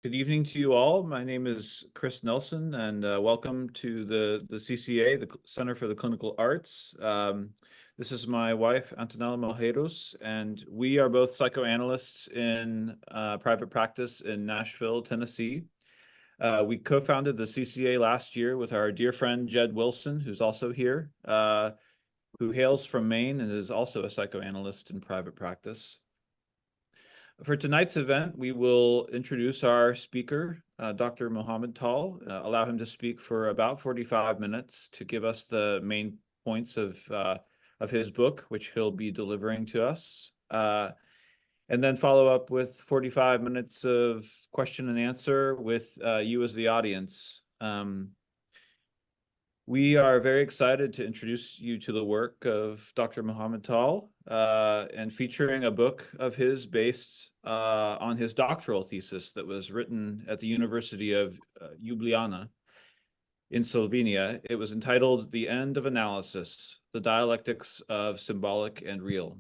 Good evening to you all. My name is Chris Nelson, and welcome to the CCA, the Center for the Clinical Arts. This is my wife, Antonella Malheiros, and we are both psychoanalysts in private practice in Nashville, Tennessee. We co-founded the CCA last year with our dear friend, Jed Wilson, who's also here, who hails from Maine and is also a psychoanalyst in private practice. For tonight's event, we will introduce our speaker, Dr. Mohamed Tal, allow him to speak for about 45 minutes to give us the main points of his book, which he'll be delivering to us, and then follow up with 45 minutes of question and answer with you as the audience. We are very excited to introduce you to the work of Dr. Mohamed Tal, and featuring a book of his based on his doctoral thesis that was written at the University of Ljubljana in Slovenia. It was entitled The End of Analysis, The Dialectics of Symbolic and Real.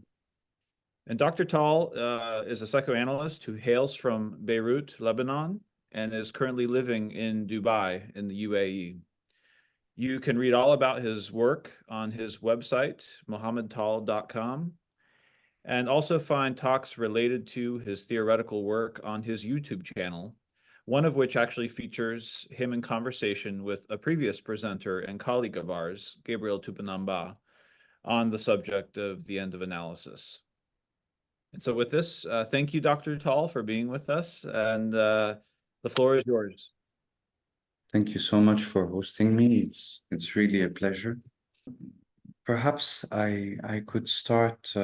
And Dr. Tal is a psychoanalyst who hails from Beirut, Lebanon, and is currently living in Dubai in the UAE. You can read all about his work on his website, mohamedtal.com, and also find talks related to his theoretical work on his YouTube channel, one of which actually features him in conversation with a previous presenter and colleague of ours, Gabriel Tupanamba, on the subject of the end of analysis. And so with this, thank you, Dr. Tal, for being with us, and the floor is yours. Thank you so much for hosting me. It's really a pleasure. Perhaps I could start,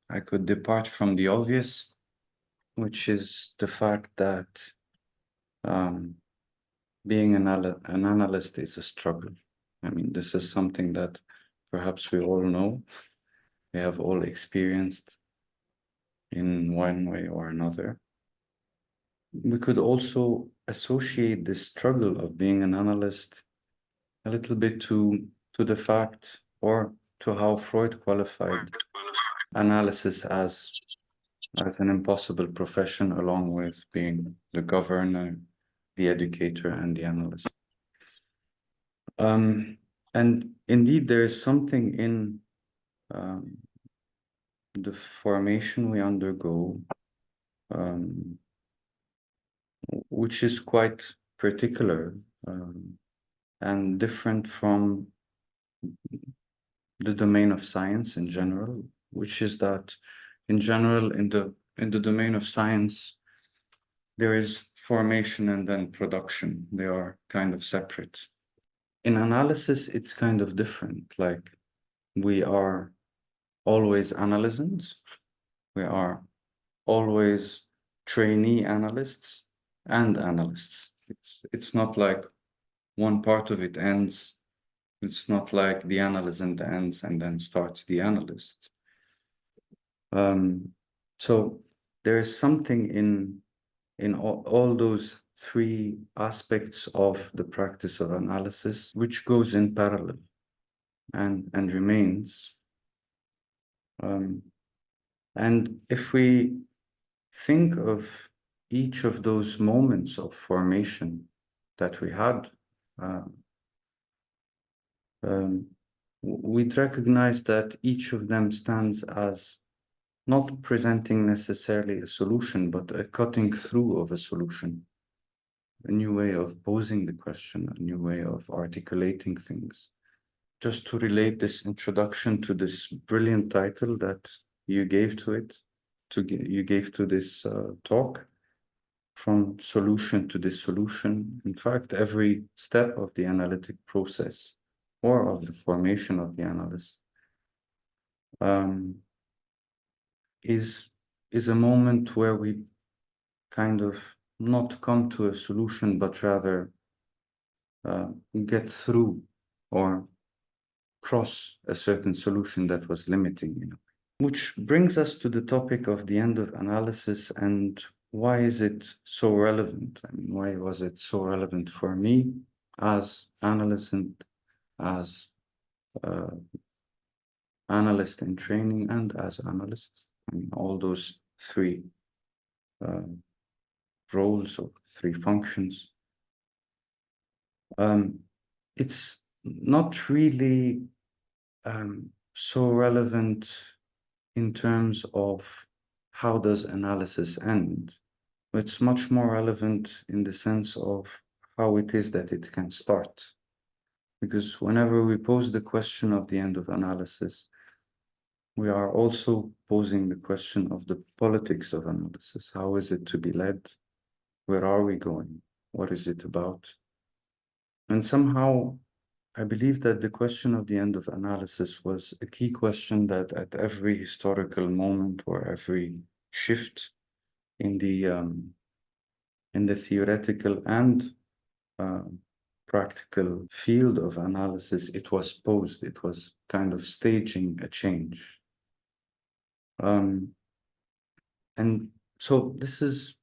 I could depart from the obvious, which is the fact that being an analyst is a struggle. I mean, this is something that perhaps we all know, we have all experienced in one way or another. We could also associate the struggle of being an analyst a little bit to the fact, or to how Freud qualified analysis as an impossible profession, along with being the governor, the educator, and the analyst. And indeed, there is something in the formation we undergo, which is quite particular and different from the domain of science in general, which is that in general, in the domain of science, there is formation and then production. They are kind of separate. In analysis, it's kind of different. Like, we are always analysants. We are always trainee analysts and analysts. It's not like one part of it ends. It's not like the analysant ends and then starts the analyst. So there is something in all those three aspects of the practice of analysis which goes in parallel and remains. And if we think of each of those moments of formation that we had, we'd recognize that each of them stands as not presenting necessarily a solution, but a cutting through of a solution, a new way of posing the question, a new way of articulating things. Just to relate this introduction to this brilliant title that you gave to it, you gave to this talk, from solution to dissolution. In fact, every step of the analytic process or of the formation of the analyst is a moment where we kind of not come to a solution, but rather get through or cross a certain solution that was limiting, you know. Which brings us to the topic of the end of analysis, and why is it so relevant? I mean, why was it so relevant for me as analyst and as analyst in training and as analyst? I mean, all those three roles or three functions. It's not really so relevant in terms of how does analysis end. It's much more relevant in the sense of how it is that it can start. Because whenever we pose the question of the end of analysis, we are also posing the question of the politics of analysis. How is it to be led? Where are we going? What is it about? And somehow, I believe that the question of the end of analysis was a key question that at every historical moment or every shift in the theoretical and practical field of analysis, it was posed. It was kind of staging a change. And so this is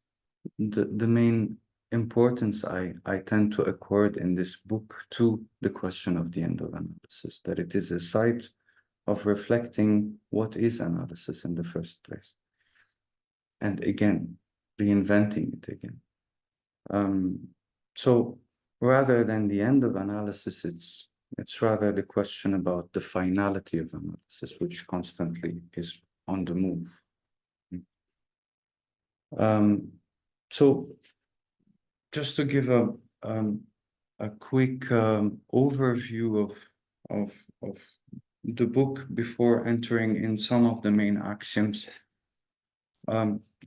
the main importance I tend to accord in this book to the question of the end of analysis, that it is a site of reflecting what is analysis in the first place. And again, reinventing it again. So rather than the end of analysis, it's rather the question about the finality of analysis, which constantly is on the move. So just to give a quick overview of the book before entering in some of the main axioms.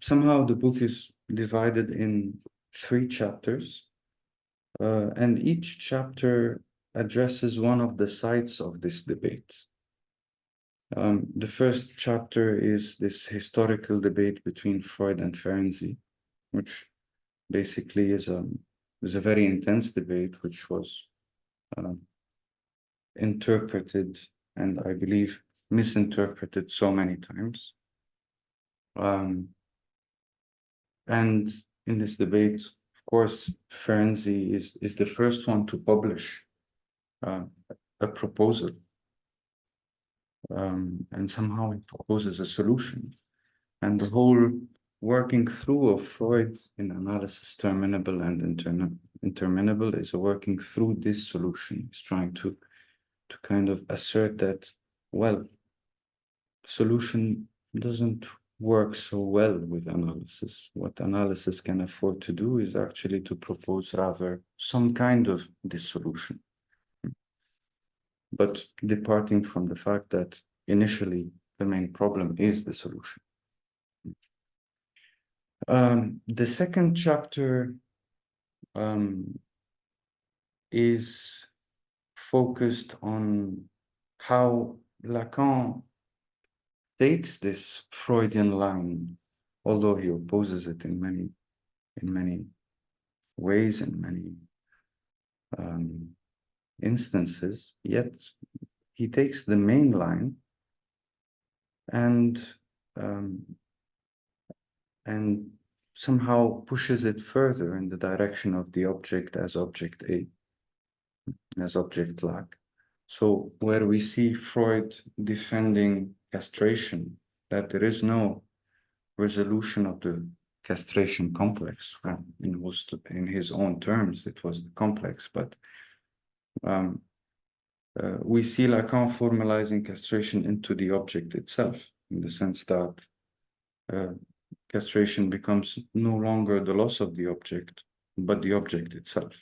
Somehow the book is divided in 3 chapters, and each chapter addresses one of the sides of this debate. The first chapter is this historical debate between Freud and Ferenczi, which basically is a very intense debate, which was interpreted and I believe misinterpreted so many times. And in this debate, of course, Ferenczi is the first one to publish a proposal. And somehow it proposes a solution. And the whole working through of Freud in analysis terminable and interminable is a working through this solution. He's trying to kind of assert that, well, solution doesn't work so well with analysis. What analysis can afford to do is actually to propose rather some kind of dissolution. But departing from the fact that initially the main problem is the solution. The second chapter is focused on how Lacan takes this Freudian line, although he opposes it in many ways, in many instances, yet he takes the main line and somehow pushes it further in the direction of the object as object A, as object lack. So where we see Freud defending castration, that there is no resolution of the castration complex. Well, in his own terms, it was the complex, but we see Lacan formalizing castration into the object itself, in the sense that castration becomes no longer the loss of the object, but the object itself,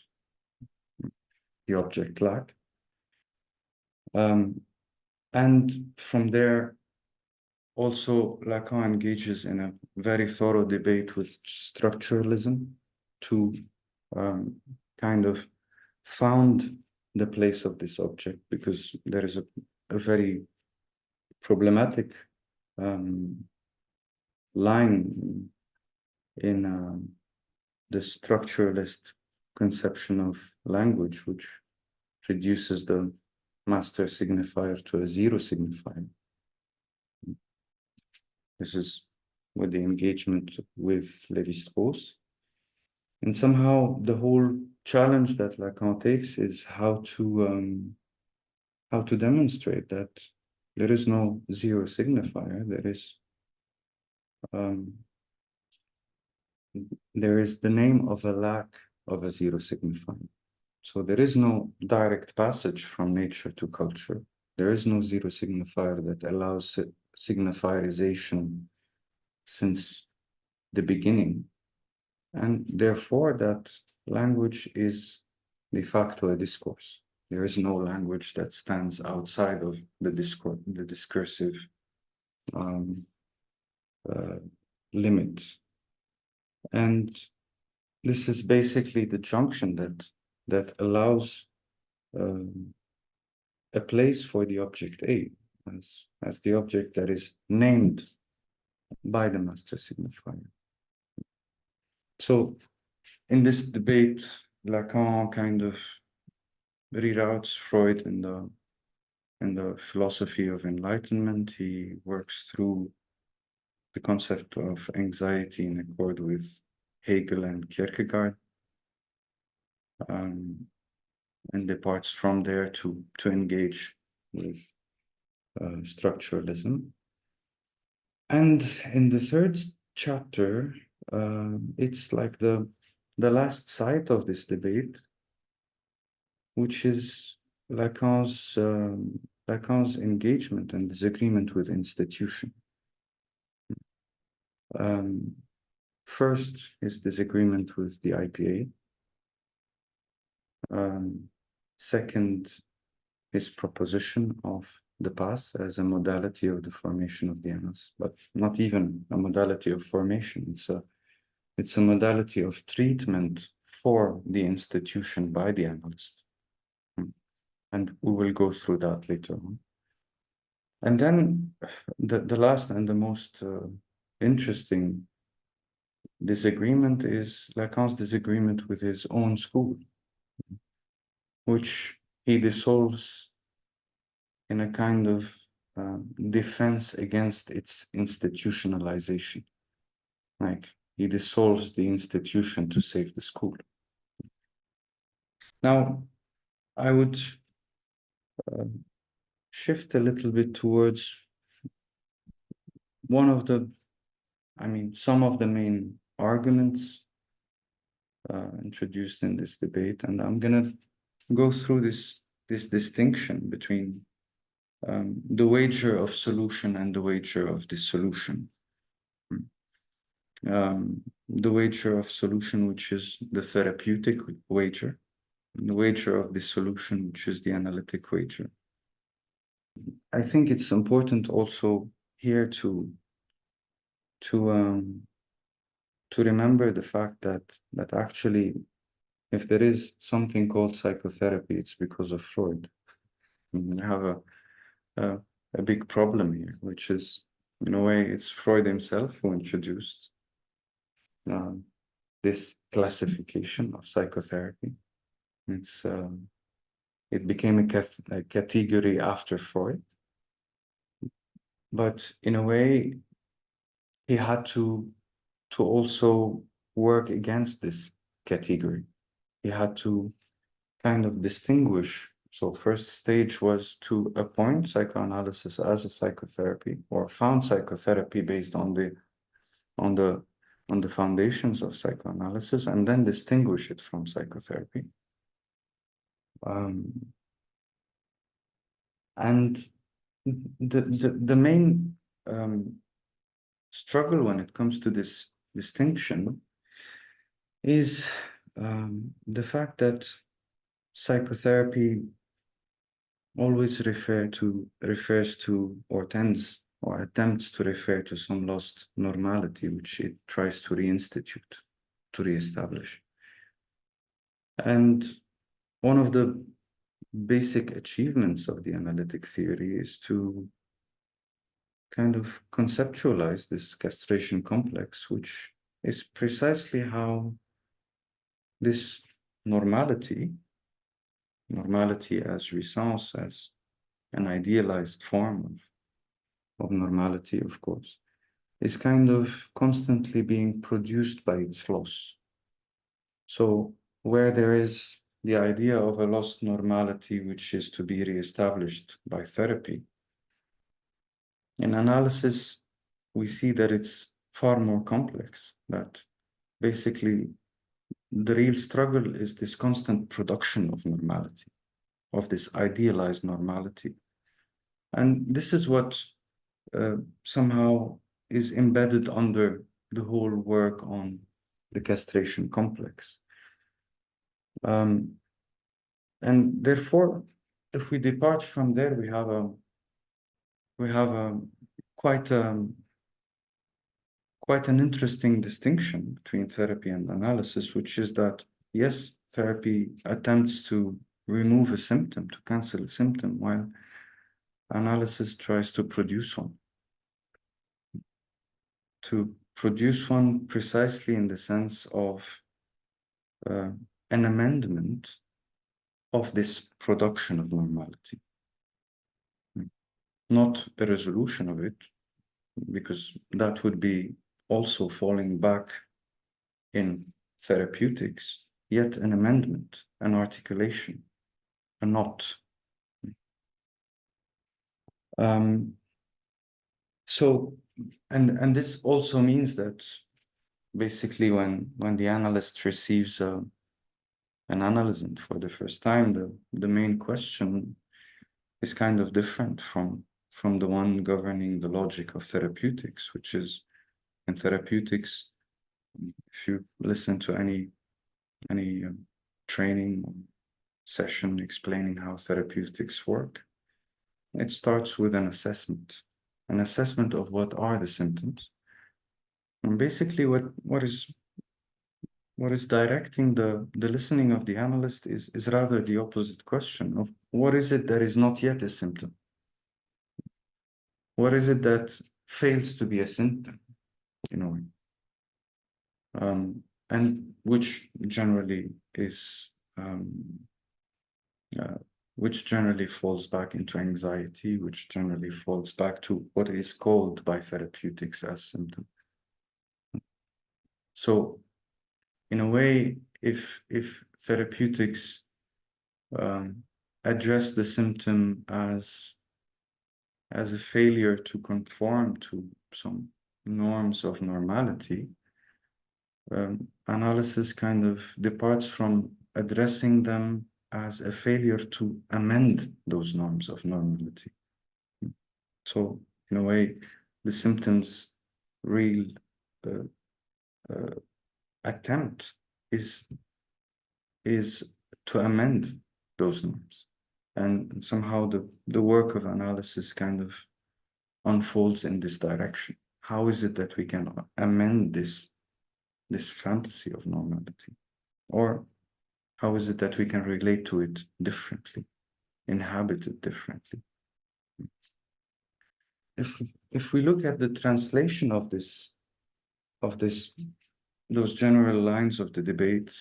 the object lack. And from there, also Lacan engages in a very thorough debate with structuralism to kind of found the place of this object, because there is a very problematic line in the structuralist conception of language, which reduces the master signifier to a zero signifier. This is with the engagement with Lévi-Strauss. And somehow the whole challenge that Lacan takes is how to demonstrate that there is no zero signifier, there is there is the name of a lack of a zero signifier. So there is no direct passage from nature to culture. There is no zero signifier that allows signifierization since the beginning. And therefore that language is de facto a discourse. There is no language that stands outside of the discursive limit. And this is basically the junction that allows a place for the object A as the object that is named by the master signifier. So in this debate, Lacan kind of reroutes Freud in the philosophy of Enlightenment. He works through the concept of anxiety in accord with Hegel and Kierkegaard, and departs from there to engage with structuralism. And in the third chapter, it's like the last side of this debate, which is Lacan's engagement and disagreement with institution. First, his disagreement with the IPA. Second, his proposition of the past as a modality of the formation of the annals, but not even a modality of formation. It's a modality of treatment for the institution by the analyst. And we will go through that later on. And then the last and the most interesting disagreement is Lacan's disagreement with his own school, which he dissolves in a kind of defense against its institutionalization. Like he dissolves the institution to save the school. Now, I would shift a little bit towards some of the main arguments introduced in this debate, and I'm gonna go through this distinction between the wager of solution and the wager of dissolution. The wager of solution, which is the therapeutic wager, and the wager of dissolution, which is the analytic wager. I think it's important also here to remember the fact that actually, if there is something called psychotherapy, it's because of Freud. We have a big problem here, which is, in a way, it's Freud himself who introduced this classification of psychotherapy. It became a category after Freud, but in a way, he had to also work against this category. He had to kind of distinguish. So first stage was to appoint psychoanalysis as a psychotherapy, or found psychotherapy based on the foundations of psychoanalysis, and then distinguish it from psychotherapy. And the main struggle when it comes to this distinction is the fact that psychotherapy always refers to or tends or attempts to refer to some lost normality, which it tries to reinstitute, to reestablish. And one of the basic achievements of the analytic theory is to kind of conceptualize this castration complex, which is precisely how this normality as jouissance, as an idealized form of normality, of course, is kind of constantly being produced by its loss. So where there is the idea of a lost normality, which is to be reestablished by therapy, in analysis, we see that it's far more complex, that basically, the real struggle is this constant production of normality, of this idealized normality. And this is what somehow is embedded under the whole work on the castration complex. And therefore, if we depart from there, we have quite quite an interesting distinction between therapy and analysis, which is that, yes, therapy attempts to remove a symptom, to cancel a symptom, while analysis tries to produce one. To produce one precisely in the sense of an amendment of this production of normality, not a resolution of it, because that would be also falling back in therapeutics, yet an amendment, an articulation, a knot. So, and this also means that basically when the analyst receives an analysand for the first time, the main question is kind of different from the one governing the logic of therapeutics, which is, in therapeutics, if you listen to any training session explaining how therapeutics work, it starts with an assessment of what are the symptoms. And basically what is directing the listening of the analyst is rather the opposite question of what is it that is not yet a symptom? What is it that fails to be a symptom, in a way? And which generally is which generally falls back into anxiety, which generally falls back to what is called by therapeutics as symptom. So, in a way, if therapeutics address the symptom as a failure to conform to some norms of normality, analysis kind of departs from addressing them as a failure to amend those norms of normality. So, in a way, the symptoms' real attempt is to amend those norms. And somehow the work of analysis kind of unfolds in this direction. How is it that we can amend this fantasy of normality? Or how is it that we can relate to it differently, inhabit it differently? If we look at the translation of those general lines of the debate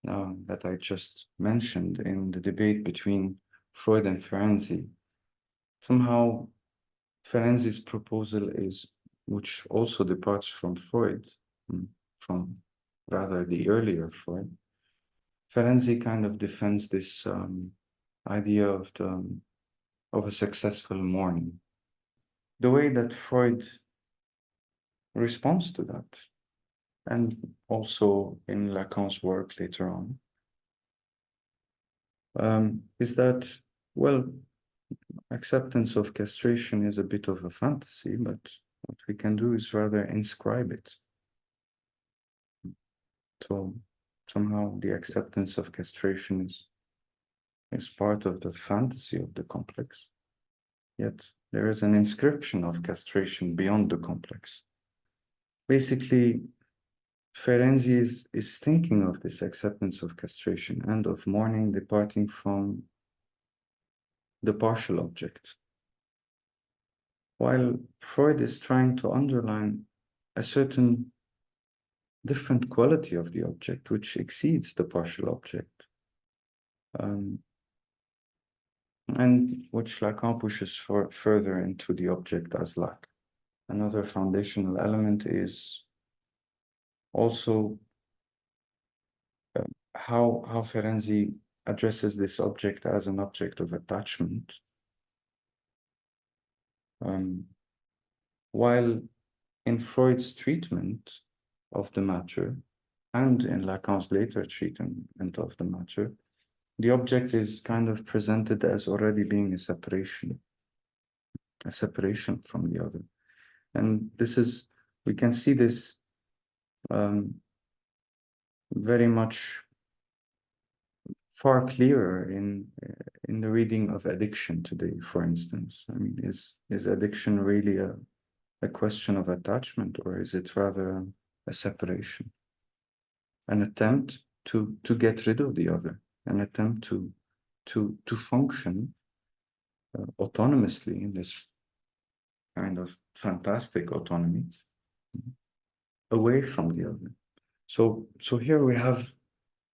that I just mentioned in the debate between Freud and Ferenczi, somehow Ferenczi's proposal is, which also departs from Freud, from rather the earlier Freud. Ferenczi kind of defends this idea of a successful mourning. The way that Freud responds to that, and also in Lacan's work later on, is that, well, acceptance of castration is a bit of a fantasy, but what we can do is rather inscribe it. So somehow the acceptance of castration is part of the fantasy of the complex. Yet there is an inscription of castration beyond the complex. Basically, Ferenczi is thinking of this acceptance of castration and of mourning departing from the partial object, while Freud is trying to underline a certain different quality of the object which exceeds the partial object, and which Lacan pushes further into the object as lack. Another foundational element is also how Ferenczi addresses this object as an object of attachment, while in Freud's treatment of the matter, and in Lacan's later treatment of the matter, the object is kind of presented as already being a separation from the other. And this is, we can see this very much far clearer in the reading of addiction today, for instance. I mean, is addiction really a question of attachment, or is it rather a separation? An attempt to get rid of the other, an attempt to function autonomously in this kind of fantastic autonomy away from the other. So here we have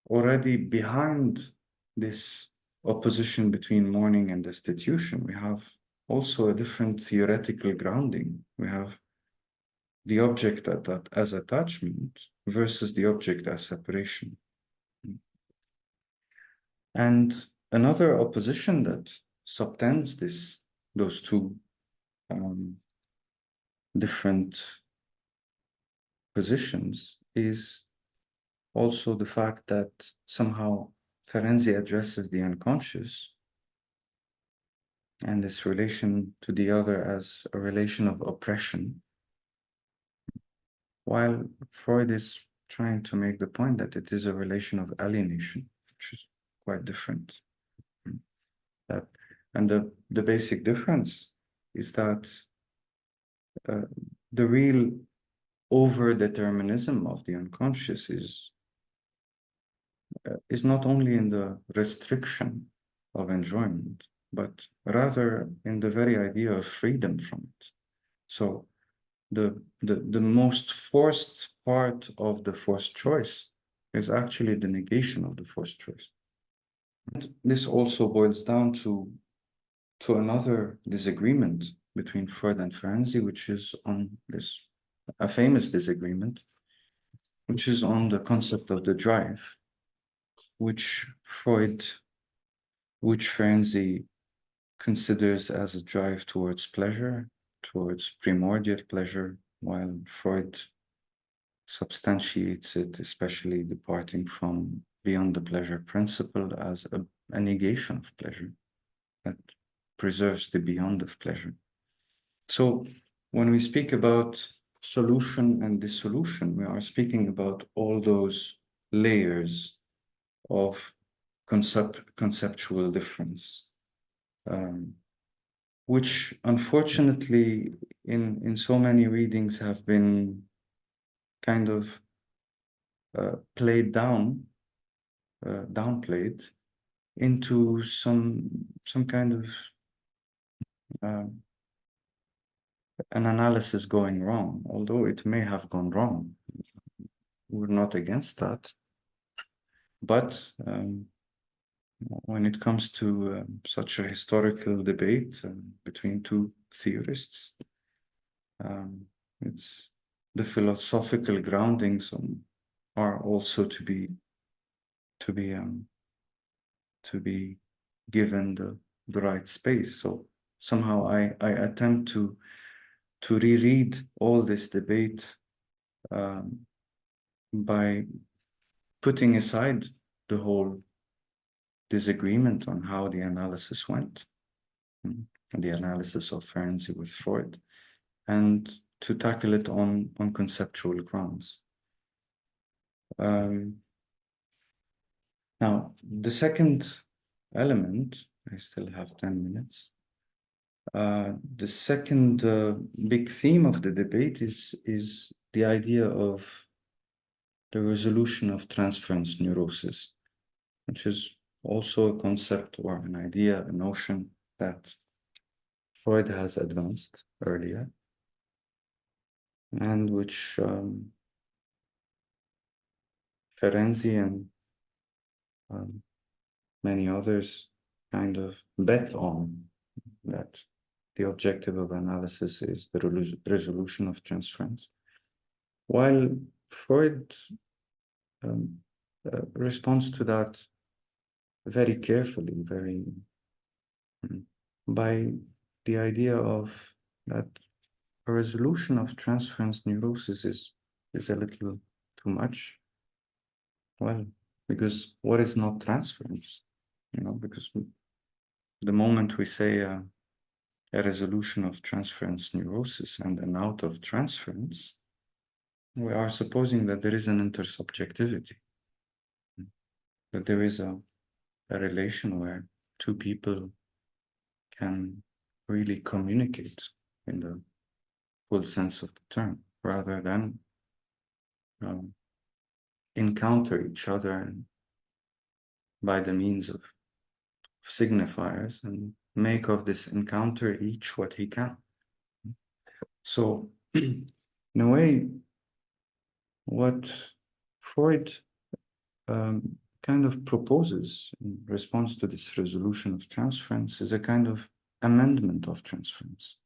already behind this opposition between mourning and destitution, we have also a different theoretical grounding. We have the object as attachment versus the object as separation. And another opposition that subtends those two different positions is also the fact that somehow Ferenczi addresses the unconscious and this relation to the other as a relation of oppression, while Freud is trying to make the point that it is a relation of alienation, which is quite different. And the basic difference is that the real over-determinism of the unconscious is not only in the restriction of enjoyment, but rather in the very idea of freedom from it. So the most forced part of the forced choice is actually the negation of the forced choice. And this also boils down to another disagreement between Freud and Ferenczi, which is on a famous disagreement, which is on the concept of the drive, which Ferenczi considers as a drive towards pleasure, towards primordial pleasure, while Freud substantiates it, especially departing from beyond the pleasure principle, as a negation of pleasure that preserves the beyond of pleasure. So when we speak about solution and dissolution, we are speaking about all those layers of conceptual difference, which unfortunately in so many readings have been kind of downplayed into some kind of an analysis going wrong, although it may have gone wrong. We're not against that. But when it comes to such a historical debate between two theorists, it's the philosophical groundings are also to be given the right space. So somehow I attempt to reread all this debate by putting aside the whole disagreement on how the analysis went, the analysis of Ferenczi with Freud, and to tackle it on conceptual grounds. Now, the second element, I still have 10 minutes. The second big theme of the debate is the idea of the resolution of transference neurosis, which is also a concept or an idea, a notion that Freud has advanced earlier, and which Ferenczi and many others kind of bet on, that the objective of analysis is the resolution of transference. While Freud responds to that very carefully, by the idea of that a resolution of transference neurosis is a little too much, Well, because what is not transference? Because the moment we say a resolution of transference neurosis and an out of transference, we are supposing that there is an intersubjectivity, that there is a relation where two people can really communicate in the full sense of the term, rather than encounter each other by the means of signifiers and make of this encounter each what he can. So, in a way, what Freud kind of proposes in response to this resolution of transference is a kind of amendment of transference.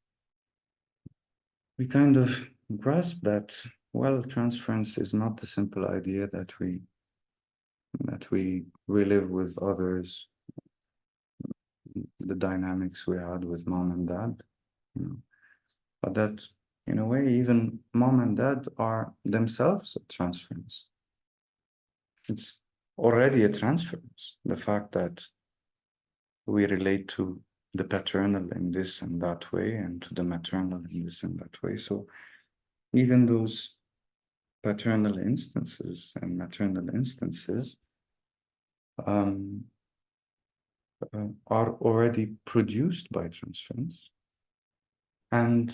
We kind of grasp that, well, transference is not the simple idea that we live with others, the dynamics we had with mom and dad, but that in a way, even mom and dad are themselves a transference. It's already a transference. The fact that we relate to the paternal in this and that way, and to the maternal in this and that way. So even those paternal instances and maternal instances are already produced by transference. And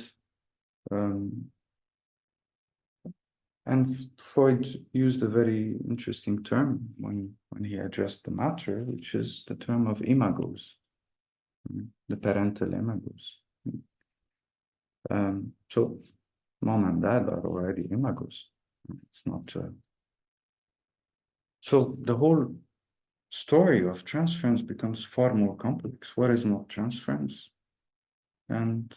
Freud used a very interesting term when he addressed the matter, which is the term of imagos, the parental imagos. So mom and dad are already imagos. It's not. So the whole story of transference becomes far more complex. What is not transference? And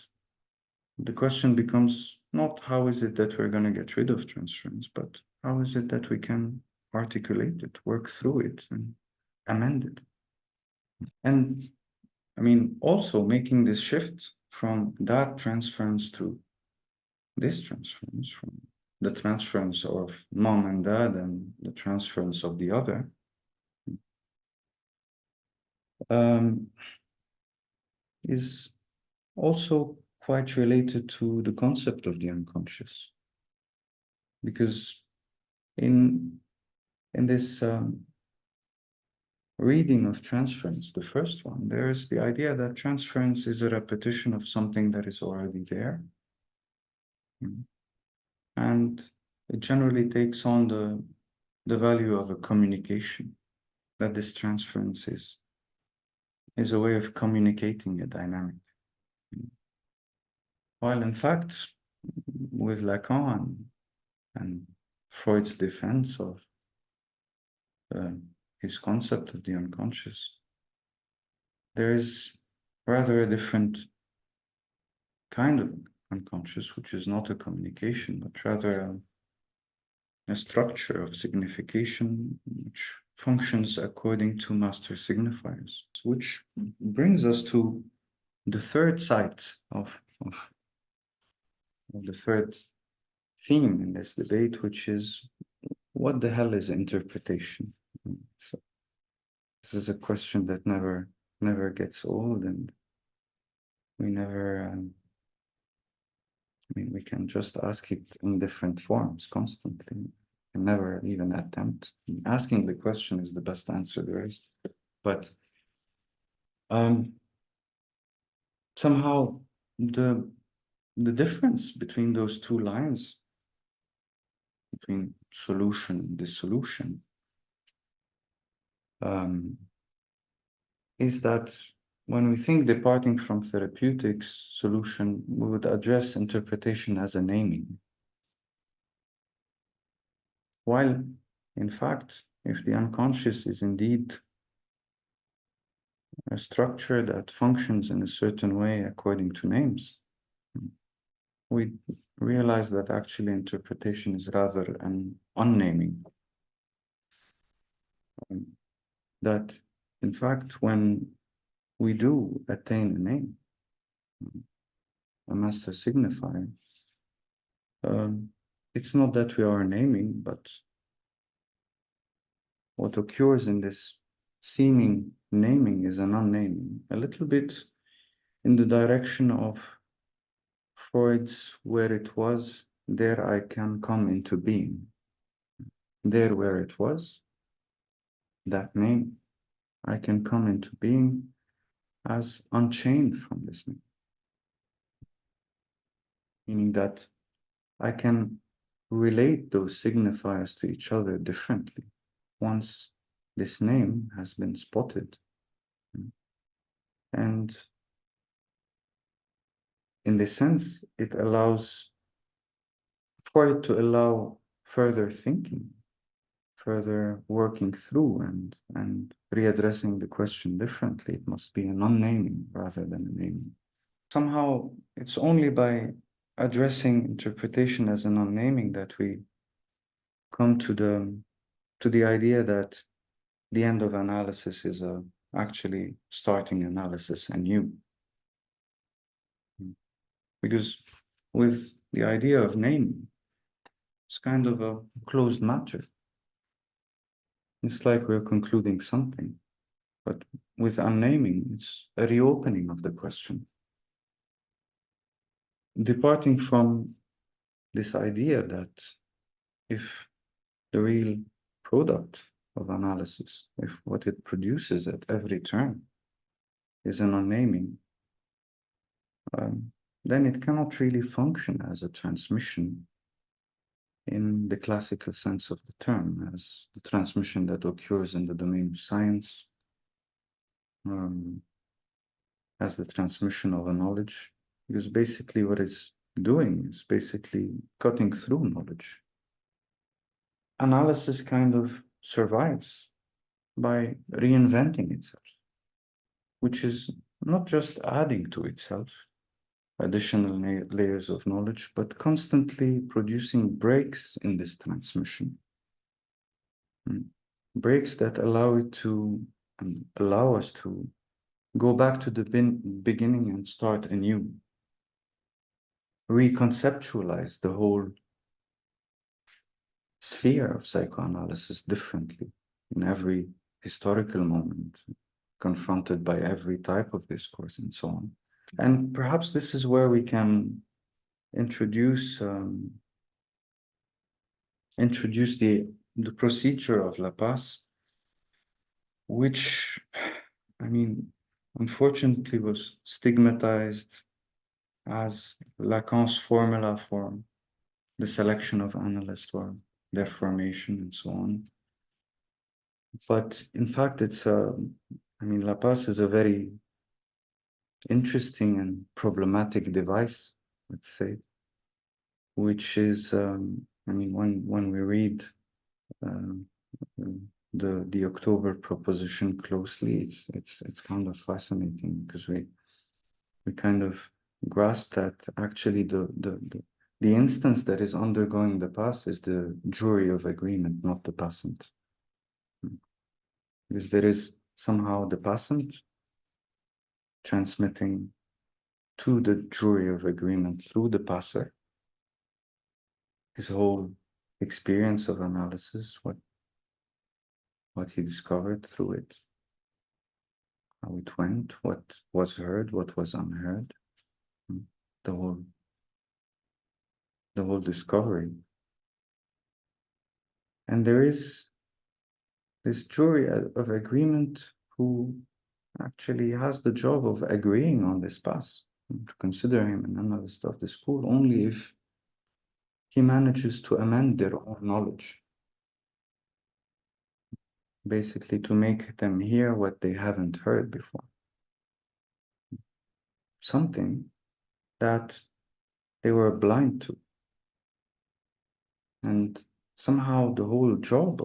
the question becomes not how is it that we're going to get rid of transference, but how is it that we can articulate it, work through it, and amend it. And I mean, also making this shift from that transference to this transference, from the transference of mom and dad and the transference of the other, is also quite related to the concept of the unconscious. Because in this reading of transference, the first one, there's the idea that transference is a repetition of something that is already there. And it generally takes on the value of a communication, that this transference is a way of communicating a dynamic. While in fact, with Lacan and Freud's defense of his concept of the unconscious, there is rather a different kind of unconscious, which is not a communication, but rather a structure of signification which functions according to master signifiers, which brings us to the third side of the third theme in this debate, which is what the hell is interpretation? So this is a question that never gets old, and we never, I mean, we can just ask it in different forms constantly, and never even attempt. Asking the question is the best answer there is, but somehow the difference between those two lines, between solution and dissolution, is that when we think departing from therapeutics solution, we would address interpretation as a naming. While, in fact, if the unconscious is indeed a structure that functions in a certain way according to names, we realize that actually interpretation is rather an unnaming. That, in fact, when we do attain a name, a master signifier, it's not that we are naming, but what occurs in this seeming naming is an unnaming, a little bit in the direction of Freud's where it was, there I can come into being. There where it was, that name, I can come into being as unchained from this name. Meaning that I can relate those signifiers to each other differently once this name has been spotted. And in this sense, it allows for it to allow further thinking, further working through and readdressing the question differently. It must be an unnaming rather than a naming. Somehow, it's only by addressing interpretation as an unnaming that we come to the idea that the end of analysis is actually starting analysis anew. Because with the idea of naming, it's kind of a closed matter. It's like we're concluding something, but with unnaming, it's a reopening of the question. Departing from this idea that if the real product of analysis, if what it produces at every turn is an unnaming, then it cannot really function as a transmission in the classical sense of the term, as the transmission that occurs in the domain of science, as the transmission of a knowledge, because basically what it's doing is basically cutting through knowledge. Analysis kind of survives by reinventing itself, which is not just adding to itself additional layers of knowledge, but constantly producing breaks in this transmission. Breaks that allow it to allow us to go back to the beginning and start anew. Reconceptualize the whole sphere of psychoanalysis differently in every historical moment, confronted by every type of discourse and so on. And perhaps this is where we can introduce the procedure of Laplace, which, I mean, unfortunately was stigmatized as Lacan's formula for the selection of analysts or their formation and so on. But in fact, it's Laplace is a very interesting and problematic device, let's say, which is, when we read the October proposition closely, it's kind of fascinating because we kind of grasp that actually the instance that is undergoing the pass is the jury of agreement, not the passant. Because there is somehow the passant transmitting to the jury of agreement through the passer his whole experience of analysis, what he discovered through it, how it went, what was heard, what was unheard, the whole discovery. And there is this jury of agreement who actually has the job of agreeing on this pass, to consider him an analyst of the school only if he manages to amend their own knowledge, basically to make them hear what they haven't heard before. Something that they were blind to. And somehow the whole job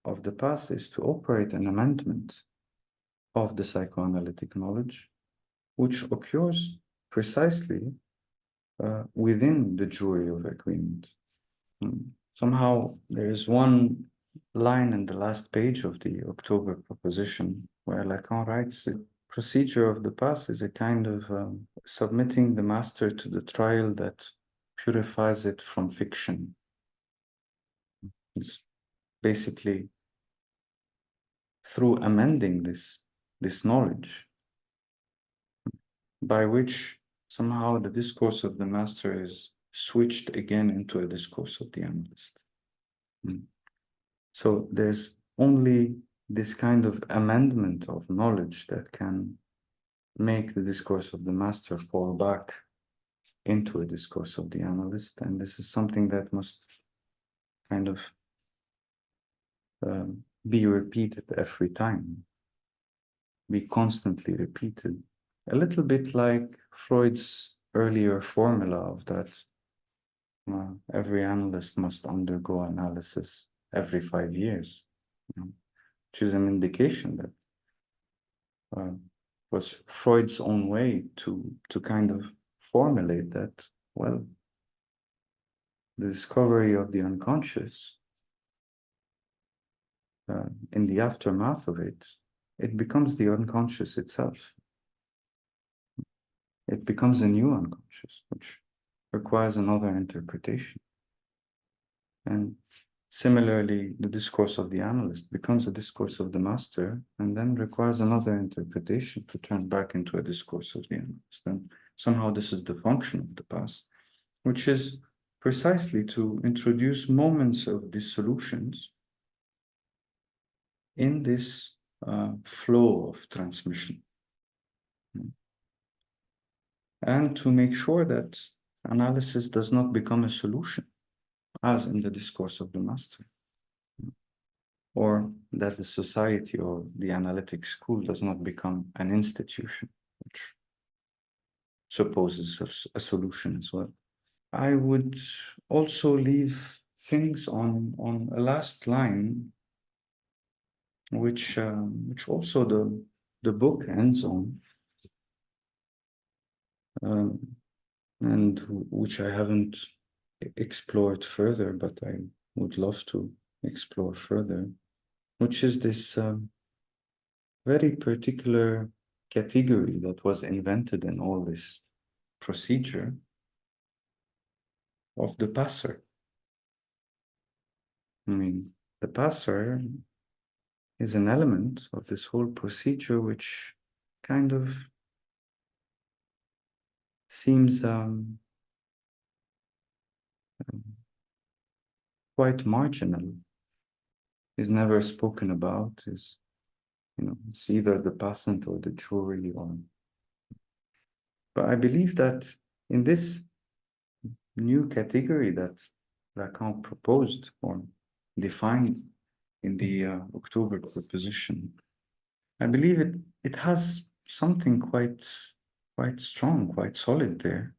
of the pass is to operate an amendment of the psychoanalytic knowledge, which occurs precisely within the jury of agreement. Somehow there is one line in the last page of the October proposition where Lacan writes, the procedure of the pass is a kind of submitting the master to the trial that purifies it from fiction. It's basically through amending this knowledge, by which somehow the discourse of the master is switched again into a discourse of the analyst. So there's only this kind of amendment of knowledge that can make the discourse of the master fall back into a discourse of the analyst. And this is something that must kind of be repeated every time, be constantly repeated. A little bit like Freud's earlier formula of that every analyst must undergo analysis every 5 years, which is an indication that was Freud's own way to kind of formulate that, well, the discovery of the unconscious, in the aftermath of it, it becomes the unconscious itself. It becomes a new unconscious, which requires another interpretation. And similarly, the discourse of the analyst becomes a discourse of the master and then requires another interpretation to turn back into a discourse of the analyst. And somehow this is the function of the past, which is precisely to introduce moments of dissolutions in this flow of transmission. And to make sure that analysis does not become a solution, as in the discourse of the master, or that the society or the analytic school does not become an institution, which supposes a solution as well. I would also leave things on a last line, which also the book ends on, and which I haven't explored further, but I would love to explore further, which is this very particular category that was invented in all this procedure of the passer. I mean, the passer is an element of this whole procedure which kind of seems quite marginal, is never spoken about, is, it's either the passant or the jury, or. But I believe that in this new category that Lacan proposed or defined in the October proposition, I believe it has something quite strong, quite solid there,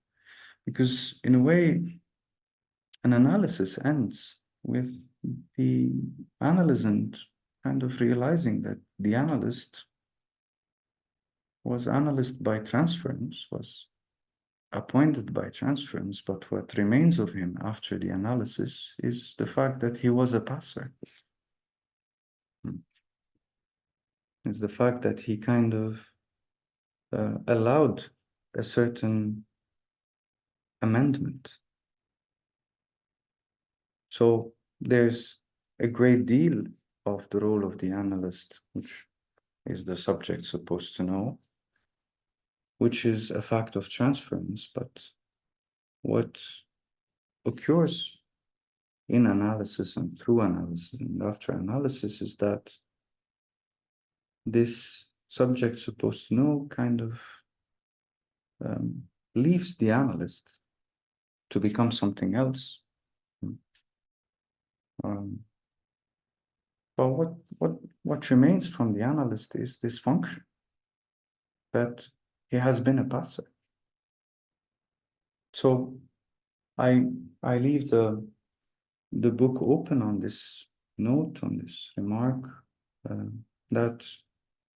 because in a way, an analysis ends with the analysand kind of realizing that the analyst was analyst by transference, was appointed by transference, but what remains of him after the analysis is the fact that he was a passer. It's the fact that he kind of allowed a certain amendment. So there's a great deal of the role of the analyst, which is the subject supposed to know, which is a fact of transference. But what occurs in analysis and through analysis and after analysis is that this subject supposed to know kind of leaves the analyst to become something else. But what remains from the analyst is this function that he has been a passer. So I leave the book open on this note, on this remark, that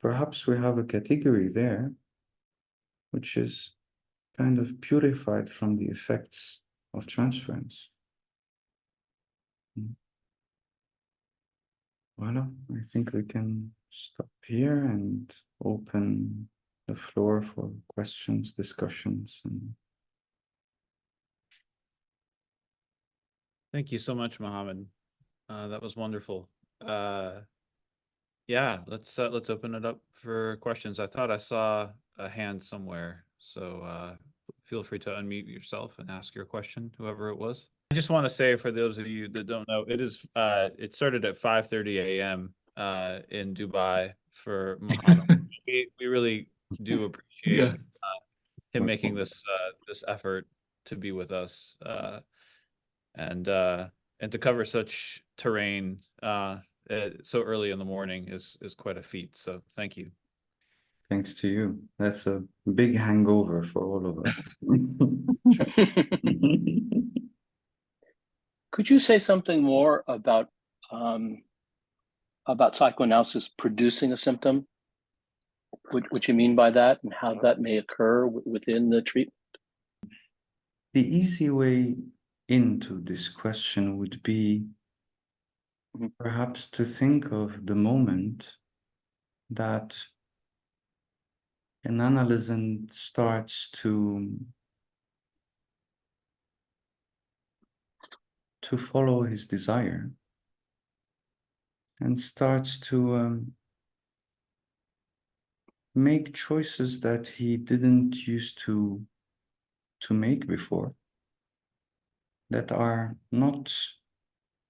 perhaps we have a category there which is kind of purified from the effects of transference. Well, I think we can stop here and open the floor for questions, discussions. Thank you so much, Mohamed. That was wonderful. Yeah, let's open it up for questions. I thought I saw a hand somewhere, so feel free to unmute yourself and ask your question, whoever it was. I just want to say for those of you that don't know, it started at 5:30 a.m. In Dubai for Mohammed. We really do appreciate Yeah. him making this effort to be with us and to cover such terrain so early in the morning is quite a feat. So thank you. Thanks to you. That's a big hangover for all of us. Could you say something more about psychoanalysis producing a symptom? What you mean by that, and how that may occur within the treatment? The easy way into this question would be perhaps to think of the moment that an analyst starts to follow his desire and starts to make choices that he didn't used to make before, that are not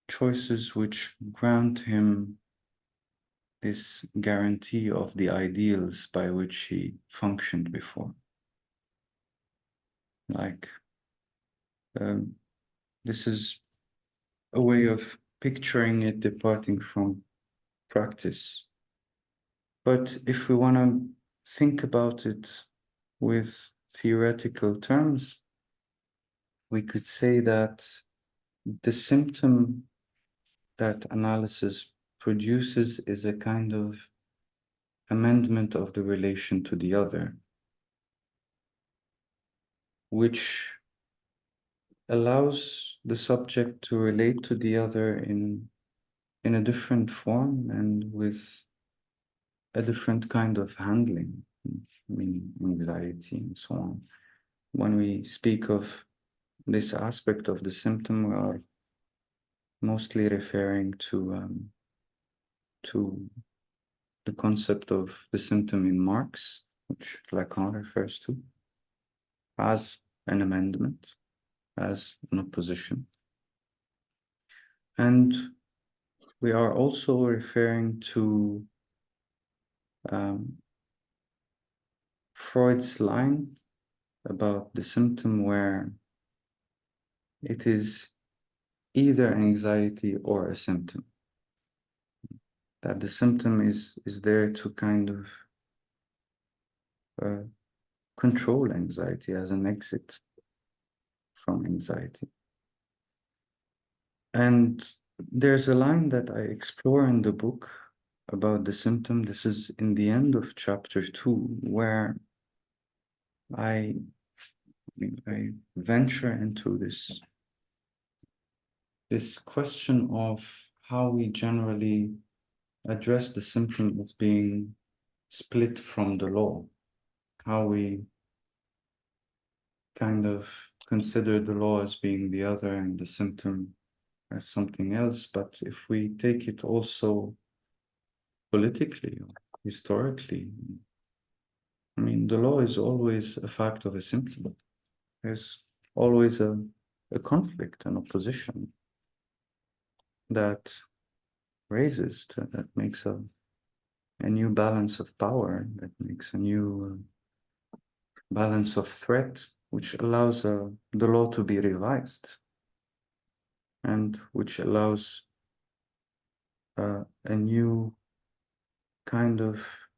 choices which grant him this guarantee of the ideals by which he functioned before. Like, this is a way of picturing it departing from practice. But if we want to think about it with theoretical terms, we could say that the symptom that analysis produces is a kind of amendment of the relation to the other, which allows the subject to relate to the other in a different form and with a different kind of handling, meaning anxiety and so on. When we speak of this aspect of the symptom, we are mostly referring to the concept of the symptom in Marx, which Lacan refers to as an amendment, as an opposition. And we are also referring to Freud's line about the symptom where it is either anxiety or a symptom. That the symptom is there to kind of control anxiety as an exit from anxiety. And there's a line that I explore in the book about the symptom. This is in the end of chapter 2, where I venture into this question of how we generally address the symptom as being split from the law, how we kind of consider the law as being the other and the symptom as something else. But if we take it also politically, or historically, I mean, the law is always a fact of a symptom. There's always a conflict, an opposition that raises, that makes a new balance of power, that makes a new balance of threat, which allows the law to be revised and which allows a new kind of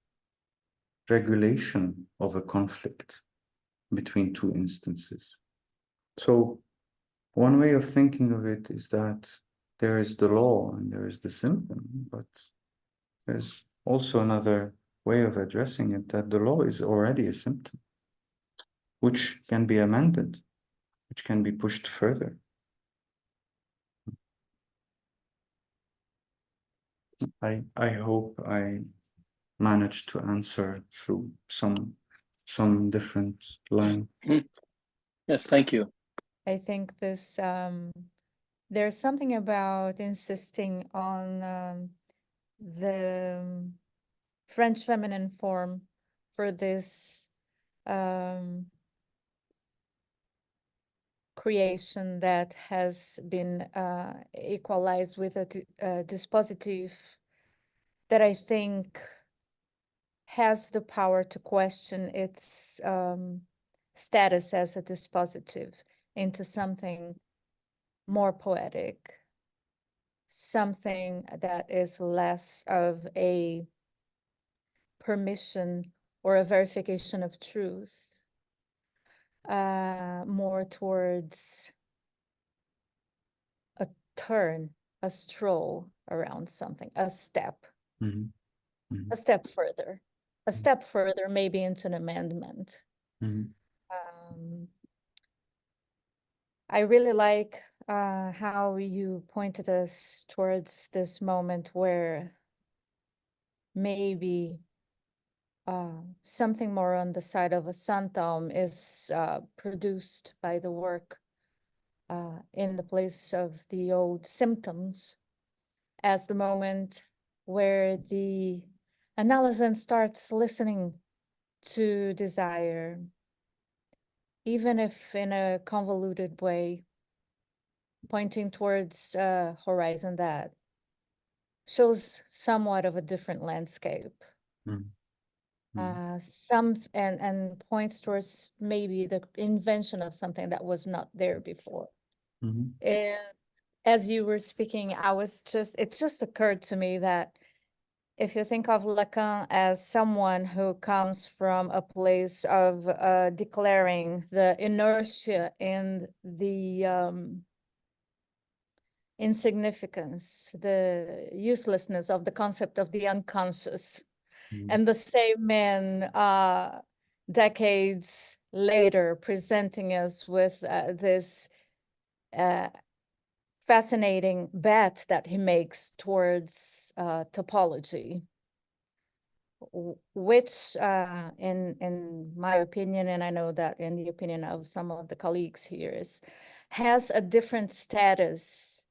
regulation of a conflict between two instances. So one way of thinking of it is that there is the law and there is the symptom, but there's also another way of addressing it, that the law is already a symptom, which can be amended, which can be pushed further. I hope I managed to answer through some different line. Yes, thank you. I think there's something about insisting on the French feminine form for this creation that has been equalized with a dispositive that I think has the power to question its status as a dispositive into something more poetic, something that is less of a permission or a verification of truth, more towards a turn, a stroll around something, a step further, a step further, maybe into an amendment. I really like how you pointed us towards this moment where maybe something more on the side of a Santalm is produced by the work in the place of the old symptoms as the moment where the analysant starts listening to desire, even if in a convoluted way, pointing towards a horizon that shows somewhat of a different landscape. And points towards maybe the invention of something that was not there before. And as you were speaking, it just occurred to me that if you think of Lacan as someone who comes from a place of declaring the inertia and the insignificance, the uselessness of the concept of the unconscious, and the same man decades later presenting us with this fascinating bet that he makes towards topology, which in my opinion, and I know that in the opinion of some of the colleagues here, has a different status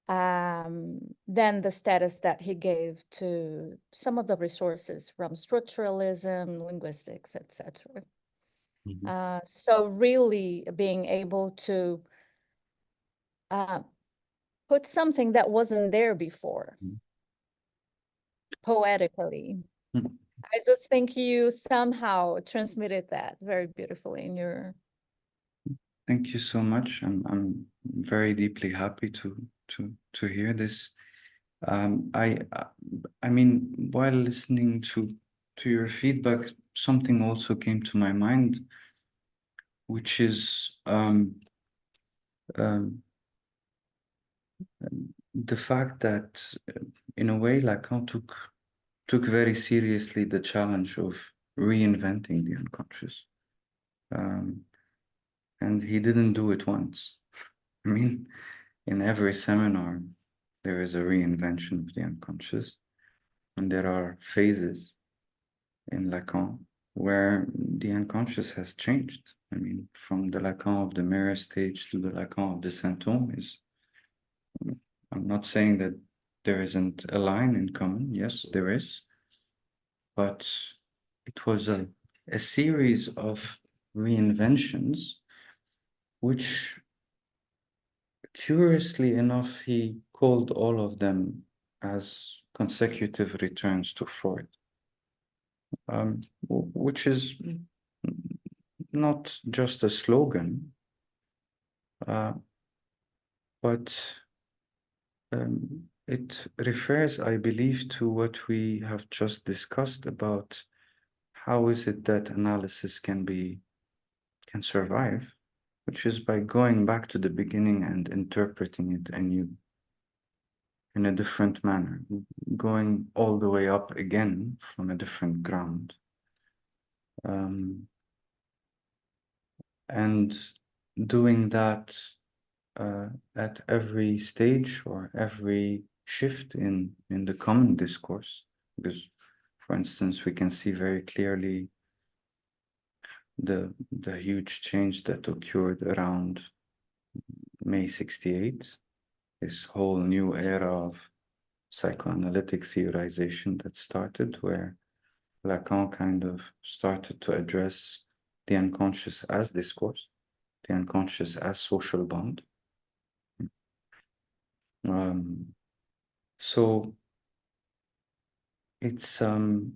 than the status that he gave to some of the resources from structuralism, linguistics, etc. So really being able to put something that wasn't there before, poetically. I just think you somehow transmitted that very beautifully in your... Thank you so much. I'm very deeply happy to hear this. I mean, while listening to your feedback, something also came to my mind, which is the fact that, in a way, Lacan took very seriously the challenge of reinventing the unconscious, and he didn't do it once. I mean, in every seminar, there is a reinvention of the unconscious, and there are phases in Lacan where the unconscious has changed. I mean, from the Lacan of the mirror stage to the Lacan of the symptom is, I'm not saying that there isn't a line in common. Yes, there is. But it was a series of reinventions, which, curiously enough, he called all of them as consecutive returns to Freud, which is not just a slogan, but it refers, I believe, to what we have just discussed about how is it that analysis can survive, which is by going back to the beginning and interpreting it anew in a different manner, going all the way up again from a different ground. And doing that at every stage or every shift in the common discourse, because, for instance, we can see very clearly the huge change that occurred around May 68, this whole new era of psychoanalytic theorization that started, where Lacan kind of started to address the unconscious as discourse, the unconscious as social bond. So it's so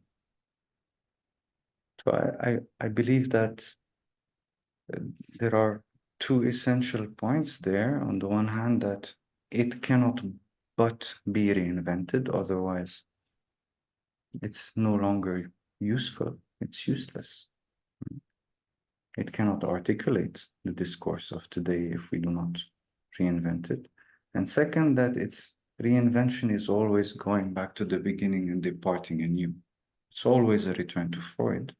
I believe that there are two essential points there. On the one hand, that it cannot but be reinvented, otherwise it's no longer useful, it's useless. It cannot articulate the discourse of today if we do not reinvent it. And second, that its reinvention is always going back to the beginning and departing anew. It's always a return to Freud.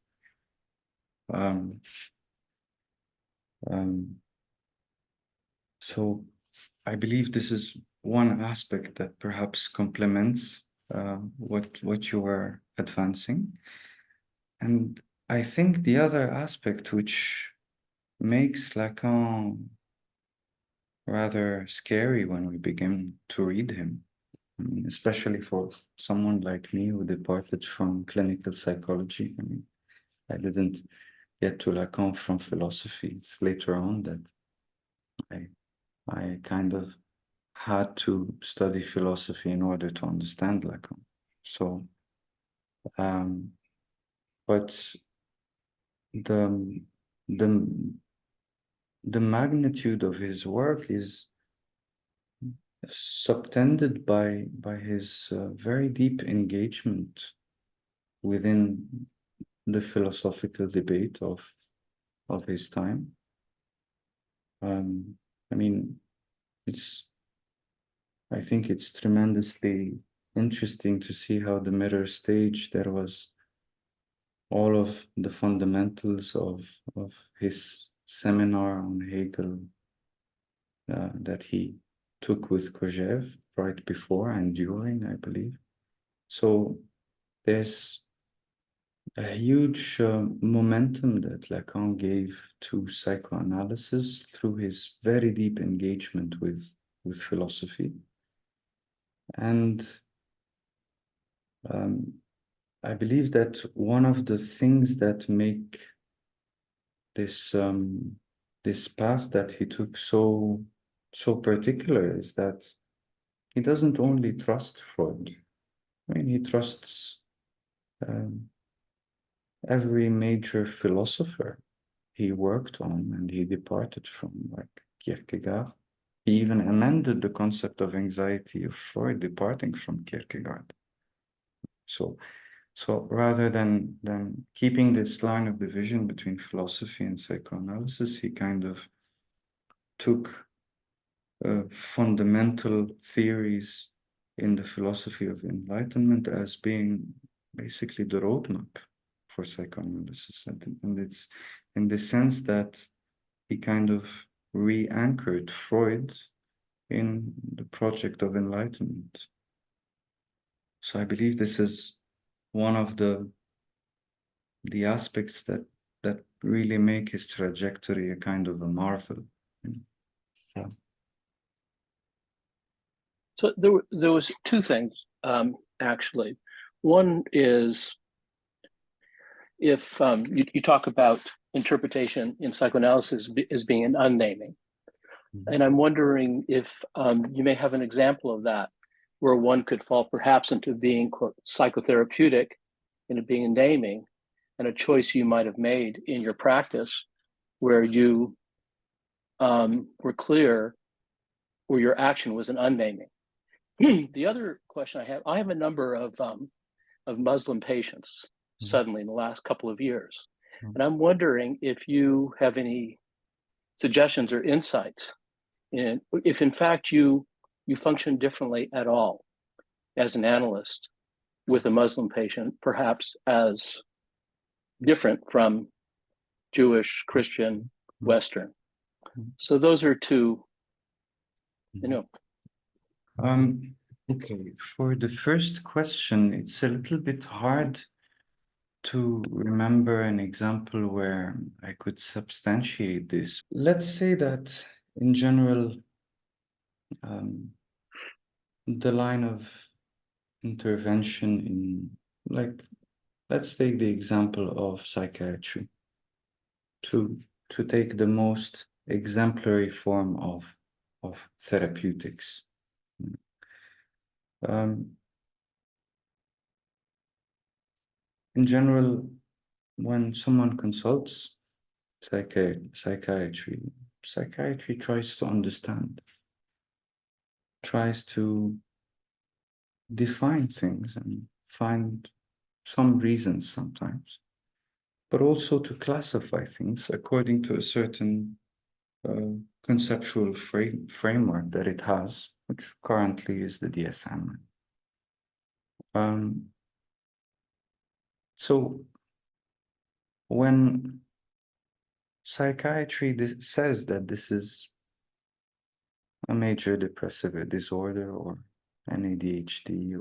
So I believe this is one aspect that perhaps complements what you were advancing. And I think the other aspect which makes Lacan rather scary when we begin to read him, I mean, especially for someone like me who departed from clinical psychology. I mean, I didn't get to Lacan from philosophy. It's later on that I kind of had to study philosophy in order to understand Lacan. So, but the magnitude of his work is subtended by his very deep engagement within the philosophical debate of his time. I mean, I think it's tremendously interesting to see how the mirror stage, there was all of the fundamentals of his seminar on Hegel that he took with Kojève right before and during, I believe. So there's a huge momentum that Lacan gave to psychoanalysis through his very deep engagement with philosophy. And I believe that one of the things that make this this path that he took so particular is that he doesn't only trust Freud. I mean, he trusts every major philosopher he worked on and he departed from, like Kierkegaard. He even amended the concept of anxiety of Freud, departing from Kierkegaard. So rather than keeping this line of division between philosophy and psychoanalysis, he kind of took fundamental theories in the philosophy of Enlightenment as being basically the roadmap for psychoanalysis. And it's in the sense that he kind of re-anchored Freud in the project of Enlightenment. So I believe this is one of the aspects that really make his trajectory a kind of a marvel. Yeah. So there was two things, actually. One is, if you talk about interpretation in psychoanalysis as being an unnaming. Mm-hmm. And I'm wondering if you may have an example of that, where one could fall perhaps into being, quote, psychotherapeutic, into being a naming, and a choice you might have made in your practice where you were clear, or your action was an unnaming. The other question I have a number of Muslim patients suddenly in the last couple of years. And I'm wondering if you have any suggestions or insights in if in fact you function differently at all as an analyst with a Muslim patient, perhaps as different from Jewish, Christian, Western. So those are two, Okay, for the first question, it's a little bit hard to remember an example where I could substantiate this. Let's say that in general, the line of intervention in, like, let's take the example of psychiatry, to take the most exemplary form of therapeutics. In general, when someone consults psychiatry tries to understand, tries to define things and find some reasons sometimes, but also to classify things according to a certain conceptual framework that it has, which currently is the DSM. So when psychiatry says that this is a major depressive disorder or an ADHD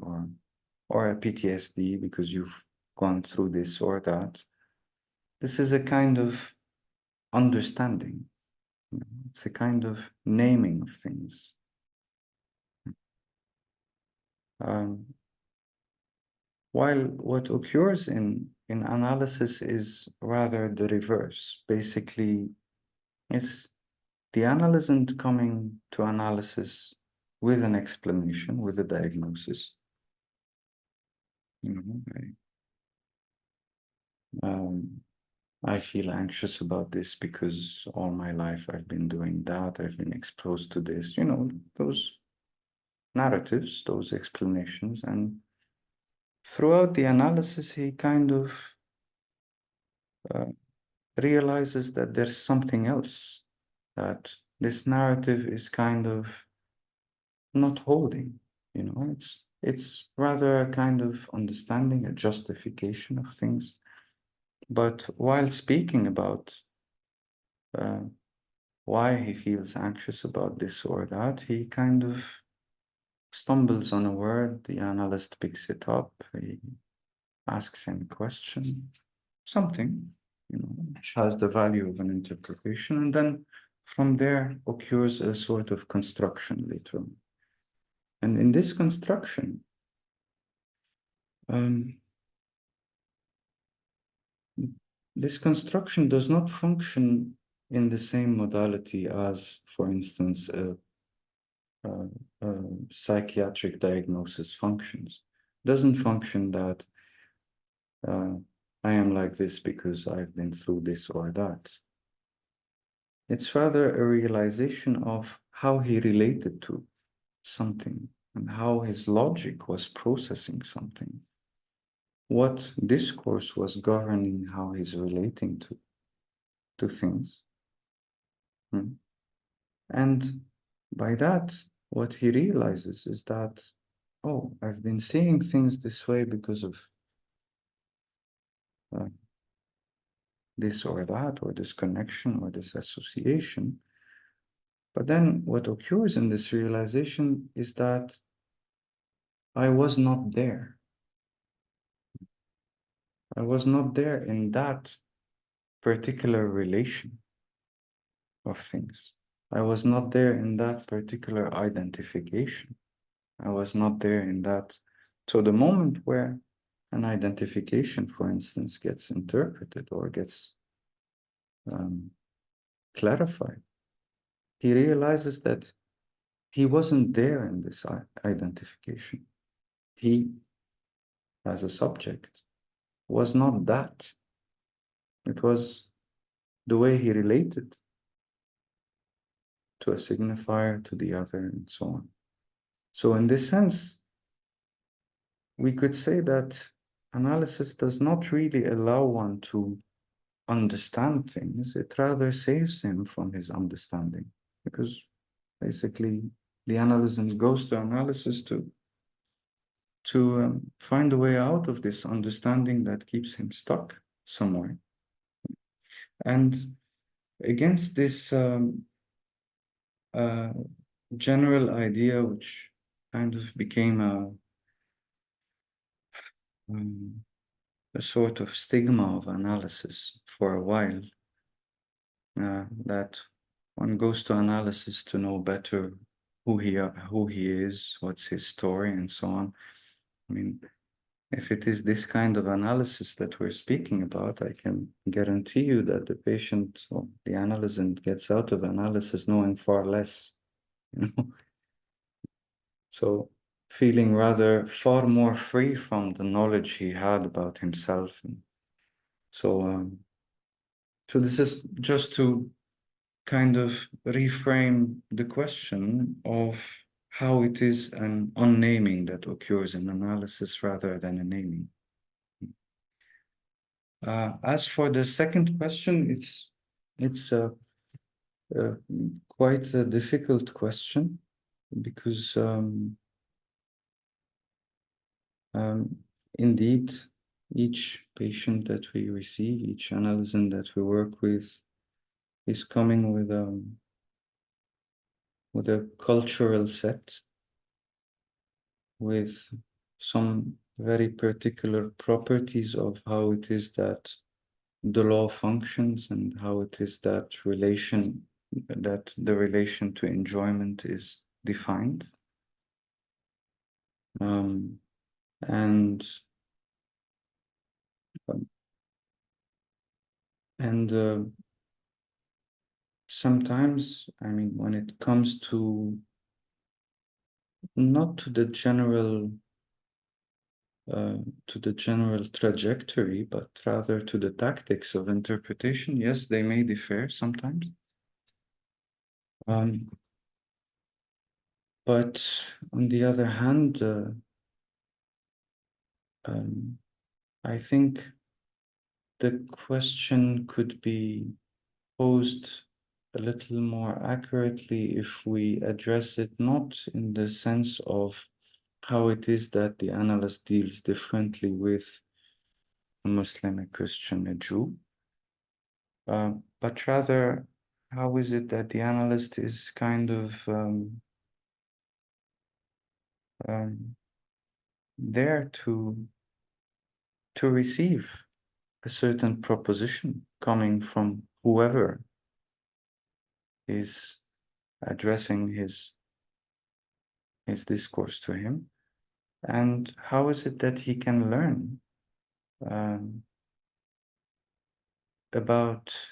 or a PTSD because you've gone through this or that, this is a kind of understanding. It's a kind of naming of things. While what occurs in analysis is rather the reverse. Basically, it's the analysant coming to analysis with an explanation, with a diagnosis. I feel anxious about this because all my life I've been doing that, I've been exposed to this, those narratives, those explanations. And throughout the analysis, he kind of realizes that there's something else, that this narrative is kind of not holding, it's rather a kind of understanding, a justification of things. But while speaking about why he feels anxious about this or that, he kind of stumbles on a word, the analyst picks it up, he asks him a question, something, which has the value of an interpretation, and then from there occurs a sort of construction later on. And in this construction, this construction does not function in the same modality as, for instance, a psychiatric diagnosis functions. Doesn't function that I am like this because I've been through this or that. It's rather a realization of how he related to something and how his logic was processing something. What discourse was governing how he's relating to things. And by that, what he realizes is that, oh, I've been seeing things this way because of this or that, or this connection, or this association. But then what occurs in this realization is that I was not there. I was not there in that particular relation of things. I was not there in that particular identification. I was not there in that. So the moment where an identification, for instance, gets interpreted or gets clarified, he realizes that he wasn't there in this identification. He, as a subject, was not that. It was the way he related to a signifier, to the other, and so on. So in this sense, we could say that analysis does not really allow one to understand things. It rather saves him from his understanding, because basically the analysant goes to analysis to find a way out of this understanding that keeps him stuck somewhere. And against this general idea, which kind of became a sort of stigma of analysis for a while, that one goes to analysis to know better who he is, what's his story, and so on. I mean, if it is this kind of analysis that we're speaking about, I can guarantee you that the patient or the analysand gets out of analysis knowing far less, you know. So feeling rather far more free from the knowledge he had about himself. And so, so this is just to kind of reframe the question of how it is an unnaming that occurs in analysis rather than a naming. As for the second question, it's quite a difficult question because indeed each patient that we receive, each analysand that we work with, is coming with a cultural set, with some very particular properties of how it is that the law functions and how it is that the relation to enjoyment is defined. And sometimes, I mean, when it comes to not to the general trajectory, but rather to the tactics of interpretation, yes, they may differ sometimes. But on the other hand, I think the question could be posed a little more accurately if we address it not in the sense of how it is that the analyst deals differently with a Muslim, a Christian, a Jew, but rather how is it that the analyst is kind of there to receive a certain proposition coming from whoever is addressing his discourse to him, and how is it that he can learn about